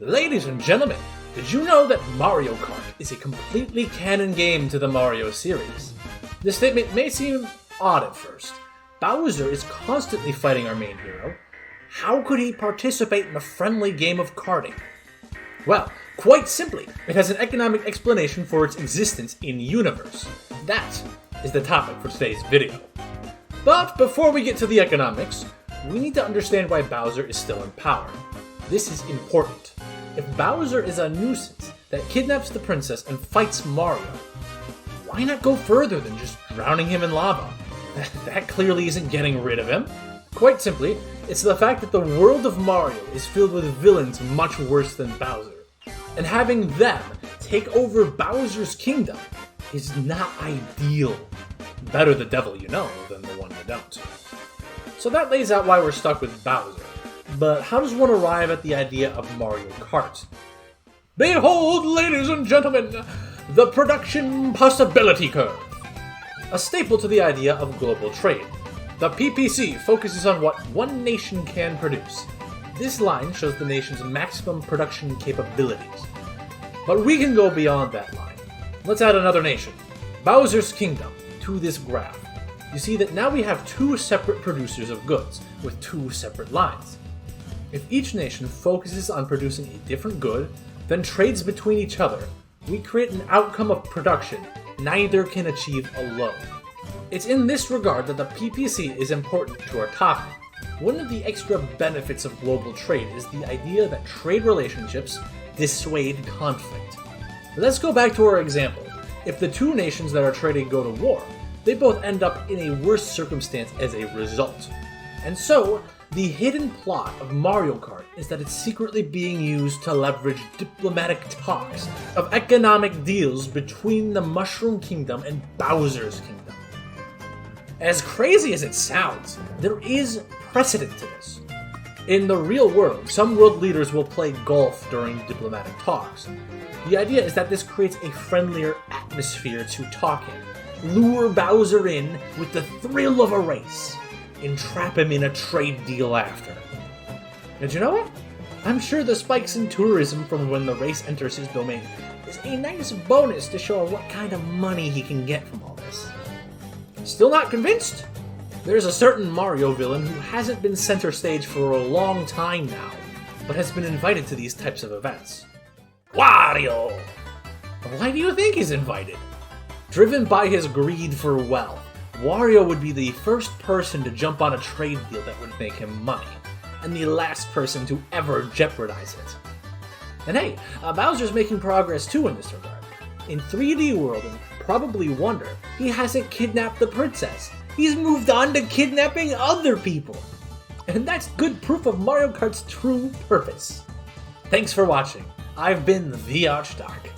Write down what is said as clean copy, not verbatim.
Ladies and gentlemen, did you know that Mario Kart is a completely canon game to the Mario series? This statement may seem odd at first. Bowser is constantly fighting our main hero. How could he participate in a friendly game of karting? Well, quite simply, it has an economic explanation for its existence in-universe. That is the topic for today's video. But before we get to the economics, we need to understand why Bowser is still in power. This is important. If Bowser is a nuisance that kidnaps the princess and fights Mario, why not go further than just drowning him in lava? That clearly isn't getting rid of him. Quite simply, it's the fact that the world of Mario is filled with villains much worse than Bowser. And having them take over Bowser's kingdom is not ideal. Better the devil you know than the one you don't. So that lays out why we're stuck with Bowser. But how does one arrive at the idea of Mario Kart? Behold, ladies and gentlemen, the production possibility curve. A staple to the idea of global trade. The PPC focuses on what one nation can produce. This line shows the nation's maximum production capabilities. But we can go beyond that line. Let's add another nation, Bowser's Kingdom, to this graph. You see that now we have two separate producers of goods, with two separate lines. If each nation focuses on producing a different good, then trades between each other, we create an outcome of production neither can achieve alone. It's in this regard that the PPC is important to our topic. One of the extra benefits of global trade is the idea that trade relationships dissuade conflict. Let's go back to our example. If the two nations that are trading go to war, they both end up in a worse circumstance as a result. And so, the hidden plot of Mario Kart is that it's secretly being used to leverage diplomatic talks of economic deals between the Mushroom Kingdom and Bowser's Kingdom. As crazy as it sounds, there is precedent to this. In the real world, some world leaders will play golf during diplomatic talks. The idea is that this creates a friendlier atmosphere to talk in. Lure Bowser in with the thrill of a race. Entrap him in a trade deal after. And you know what? I'm sure the spikes in tourism from when the race enters his domain is a nice bonus to show what kind of money he can get from all this. Still not convinced? There's a certain Mario villain who hasn't been center stage for a long time now, but has been invited to these types of events. Wario! Why do you think he's invited? Driven by his greed for wealth, Wario would be the first person to jump on a trade deal that would make him money, and the last person to ever jeopardize it. And hey, Bowser's making progress too in this regard. In 3D World and probably Wonder, he hasn't kidnapped the princess. He's moved on to kidnapping other people. And that's good proof of Mario Kart's true purpose. Thanks for watching. I've been the Archdark.